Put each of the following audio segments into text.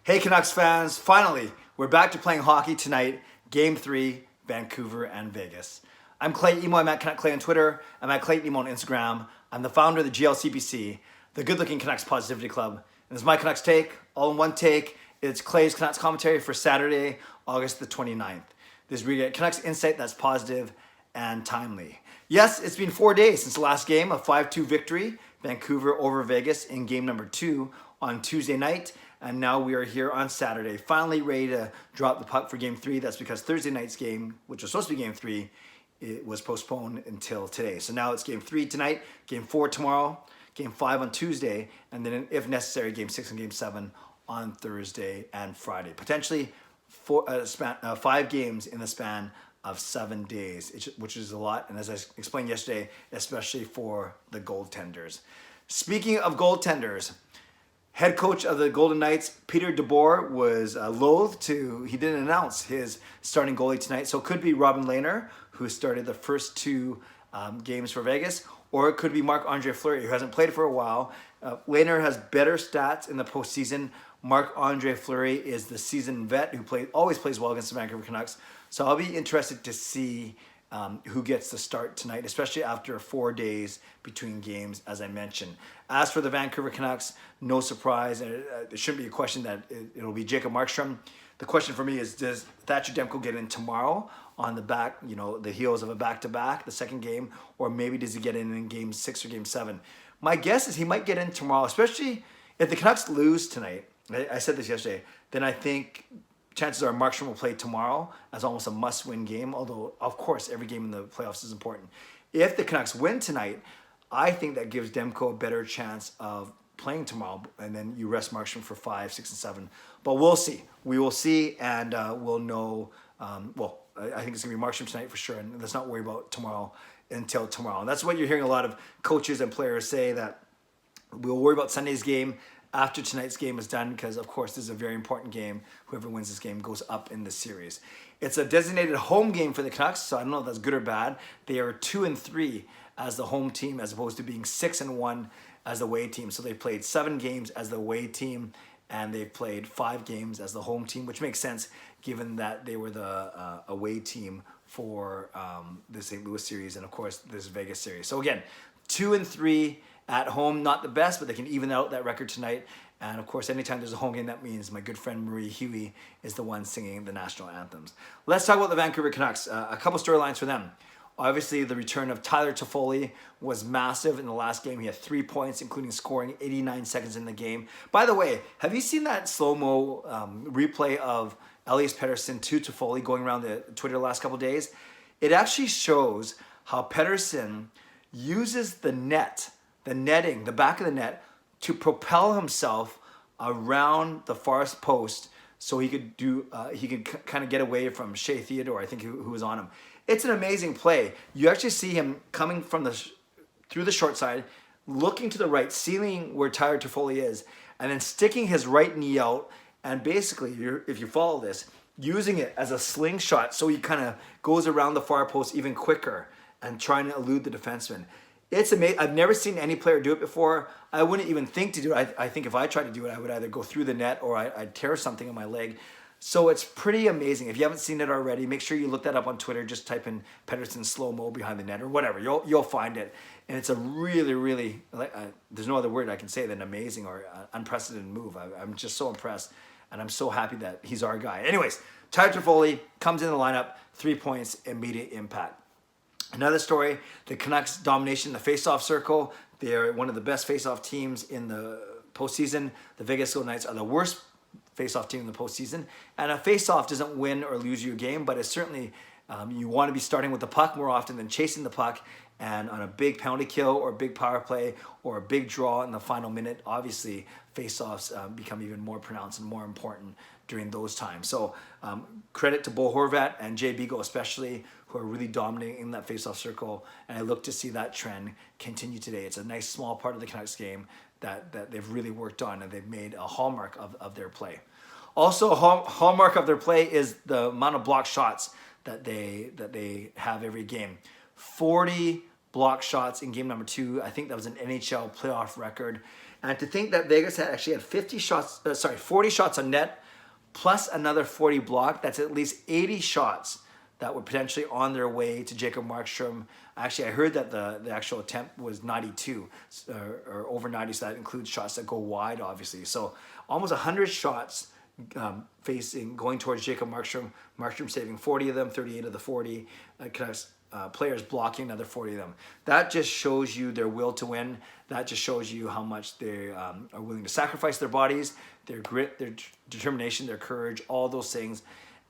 Hey Canucks fans, finally, we're back to playing hockey tonight, Game 3, Vancouver and Vegas. I'm Clay Emo, I'm at Canuck Clay on Twitter, I'm at Clay Emo on Instagram. I'm the founder of the GLCPC, the Good Looking Canucks Positivity Club. And this is my Canucks take, all in one take. It's Clay's Canucks commentary for Saturday, August the 29th. This is where you get Canucks insight that's positive and timely. Yes, it's been 4 days since the last game, a 5-2 victory, Vancouver over Vegas in game number 2 on Tuesday night. And now we are here on Saturday, finally ready to drop the puck for game 3. That's because Thursday night's game, which was supposed to be game 3, it was postponed until today. So now it's game 3 tonight, game 4 tomorrow, game 5 on Tuesday, and then if necessary, game 6 and game 7 on Thursday and Friday. Potentially 5 games in the span of 7 days, which is a lot. And as I explained yesterday, especially for the goaltenders. Speaking of goaltenders, head coach of the Golden Knights, Peter DeBoer, was he didn't announce his starting goalie tonight. So it could be Robin Lehner, who started the first 2 games for Vegas, or it could be Marc-Andre Fleury, who hasn't played for a while. Lehner has better stats in the postseason. Marc-Andre Fleury is the seasoned vet who always plays well against the Vancouver Canucks. So I'll be interested to see who gets the start tonight, especially after 4 days between games, as I mentioned. As for the Vancouver Canucks, no surprise. It shouldn't be a question that it'll be Jacob Markstrom. The question for me is, does Thatcher Demko get in tomorrow on the heels of a back-to-back, the second game, or maybe does he get in game 6 or game 7? My guess is he might get in tomorrow, especially if the Canucks lose tonight. I said this yesterday. Then I think chances are Markstrom will play tomorrow as almost a must-win game, although, of course, every game in the playoffs is important. If the Canucks win tonight, I think that gives Demko a better chance of playing tomorrow, and then you rest Markstrom for 5, 6, and 7. But we'll see. We will see, and we'll know. I think it's going to be Markstrom tonight for sure, and let's not worry about tomorrow until tomorrow. And that's what you're hearing a lot of coaches and players say, that we'll worry about Sunday's game after tonight's game is done, because of course this is a very important game. Whoever wins this game goes up in the series. It's a designated home game for the Canucks, so I don't know if that's good or bad. They are 2-3 as the home team, as opposed to being 6-1 as the away team. So they played 7 games as the away team, and they've played 5 games as the home team, which makes sense given that they were the away team for the St. Louis series and of course this Vegas series. So again, 2-3 at home, not the best, but they can even out that record tonight. And of course, anytime there's a home game, that means my good friend Marie Huey is the one singing the national anthems. Let's talk about the Vancouver Canucks. A couple storylines for them. Obviously, the return of Tyler Toffoli was massive in the last game. He had 3 points, including scoring 89 seconds in the game. By the way, have you seen that slow-mo replay of Elias Pettersson to Toffoli going around the Twitter the last couple days? It actually shows how Pettersson uses the netting, the back of the net, to propel himself around the farthest post so he could kind of get away from Shea Theodore, I think, who was on him. It's an amazing play. You actually see him coming from through the short side, looking to the right, seeing where Tyler Toffoli is, and then sticking his right knee out, and basically, if you follow this, using it as a slingshot so he kind of goes around the far post even quicker and trying to elude the defenseman. It's amazing. I've never seen any player do it before. I wouldn't even think to do it. I think if I tried to do it, I would either go through the net or I'd tear something in my leg. So it's pretty amazing. If you haven't seen it already, make sure you look that up on Twitter. Just type in Pettersson slow-mo behind the net or whatever. You'll find it. And it's a really, really, there's no other word I can say than amazing or unprecedented move. I'm just so impressed, and I'm so happy that he's our guy. Anyways, Tyler Toffoli comes in the lineup, 3 points, immediate impact. Another story, the Canucks' domination in the faceoff circle. They're one of the best faceoff teams in the postseason. The Vegas Golden Knights are the worst faceoff team in the postseason. And a faceoff doesn't win or lose you a game, but it's certainly, you want to be starting with the puck more often than chasing the puck. And on a big penalty kill or a big power play or a big draw in the final minute, obviously faceoffs become even more pronounced and more important during those times. So credit to Bo Horvat and Jay Beagle especially, who are really dominating in that faceoff circle. And I look to see that trend continue today. It's a nice small part of the Canucks game that they've really worked on, and they've made a hallmark of their play. Also, a hallmark of their play is the amount of block shots that they have every game. 40 block shots in game number 2. I think that was an NHL playoff record. And to think that Vegas actually had 40 shots on net, plus another 40 blocked, that's at least 80 shots that were potentially on their way to Jacob Markstrom. Actually, I heard that the actual attempt was 92 or over 90, so that includes shots that go wide, obviously. So almost 100 shots going towards Jacob Markstrom. Markstrom saving 40 of them, 38 of the 40. Players blocking another 40 of them. That just shows you their will to win. That just shows you how much they are willing to sacrifice their bodies, their grit, their determination, their courage, all those things.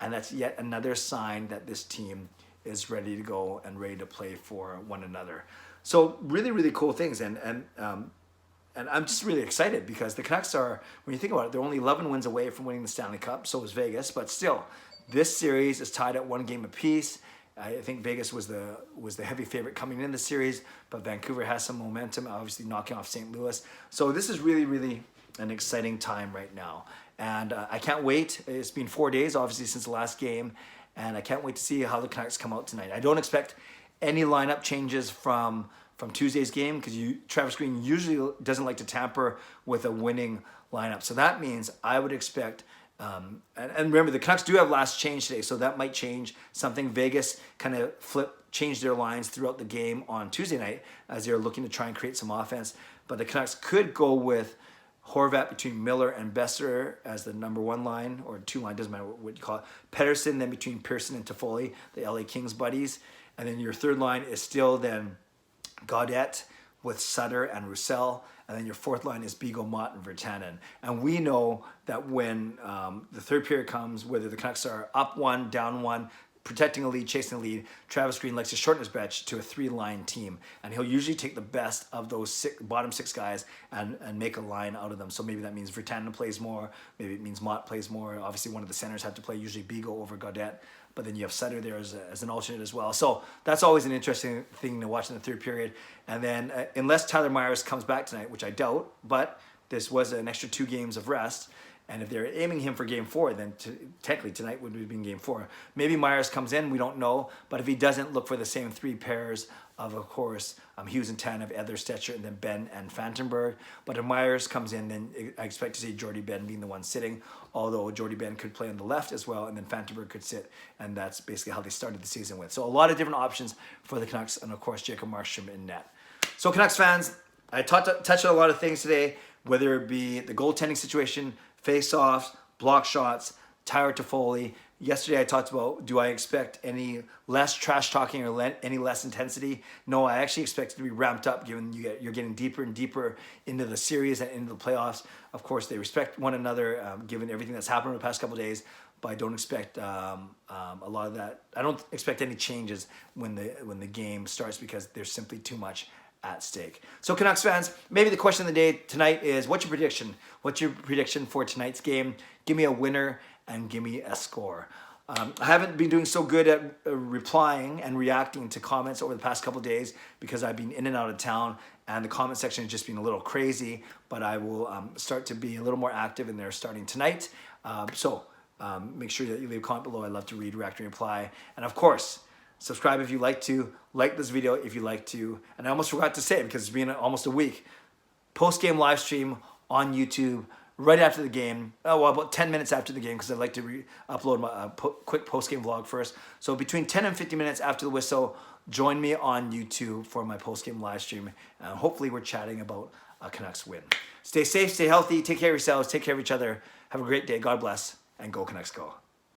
And that's yet another sign that this team is ready to go and ready to play for one another. So really, really cool things. And I'm just really excited because the Canucks are, when you think about it, they're only 11 wins away from winning the Stanley Cup. So is Vegas. But still, this series is tied at 1 game apiece. I think Vegas was the heavy favorite coming in the series, but Vancouver has some momentum, obviously knocking off St. Louis. So this is really, really an exciting time right now. And I can't wait. It's been 4 days, obviously, since the last game, and I can't wait to see how the Canucks come out tonight. I don't expect any lineup changes from Tuesday's game because Travis Green usually doesn't like to tamper with a winning lineup. So that means I would expect, and remember, the Canucks do have last change today, so that might change something. Vegas kind of changed their lines throughout the game on Tuesday night as they're looking to try and create some offense. But the Canucks could go with Horvat between Miller and Besser as the number 1 line, or 2 line, doesn't matter what you call it. Pettersson then between Pearson and Toffoli, the LA Kings buddies. And then your 3rd line is still then Gaudette with Sutter and Roussel. And then your 4th line is Beagle, Mott, and Virtanen. And we know that when the 3rd period comes, whether the Canucks are up 1, down 1, protecting a lead, chasing a lead, Travis Green likes to shorten his bench to a 3-line team. And he'll usually take the best of those bottom 6 guys and make a line out of them. So maybe that means Virtanen plays more. Maybe it means Mott plays more. Obviously, one of the centers have to play, usually Beagle over Gaudette. But then you have Sutter there as an alternate as well. So that's always an interesting thing to watch in the 3rd period. And then unless Tyler Myers comes back tonight, which I doubt, but this was an extra 2 games of rest, and if they're aiming him for game 4, then technically tonight would have been game 4. Maybe Myers comes in, we don't know. But if he doesn't, look for the same 3 pairs of course, Hughes and Tanev, Edler, Stetcher, and then Ben and Fantenberg. But if Myers comes in, then I expect to see Jordy Ben being the one sitting, although Jordy Ben could play on the left as well, and then Fantenberg could sit, and that's basically how they started the season with. So a lot of different options for the Canucks, and of course, Jacob Markstrom in net. So Canucks fans, I touched on a lot of things today, whether it be the goaltending situation, face-offs, block shots, Tyler Toffoli. Yesterday I talked about, do I expect any less trash talking or any less intensity? No, I actually expect it to be ramped up given you're getting deeper and deeper into the series and into the playoffs. Of course, they respect one another given everything that's happened in the past couple of days, but I don't expect a lot of that. I don't expect any changes when the game starts because there's simply too much at stake. So Canucks fans, maybe the question of the day tonight is, what's your prediction? What's your prediction for tonight's game? Give me a winner and give me a score. I haven't been doing so good at replying and reacting to comments over the past couple of days because I've been in and out of town and the comment section has just been a little crazy, but I will start to be a little more active in there starting tonight. So make sure that you leave a comment below. I love to read, react, and reply. And of course, subscribe if you like to, like this video if you like to, and I almost forgot to say it because it's been almost a week. Post-game live stream on YouTube right after the game, about 10 minutes after the game because I like to upload my quick post-game vlog first. So between 10 and 50 minutes after the whistle, join me on YouTube for my post-game live stream. Hopefully we're chatting about a Canucks win. Stay safe, stay healthy, take care of yourselves, take care of each other. Have a great day, God bless, and go Canucks go.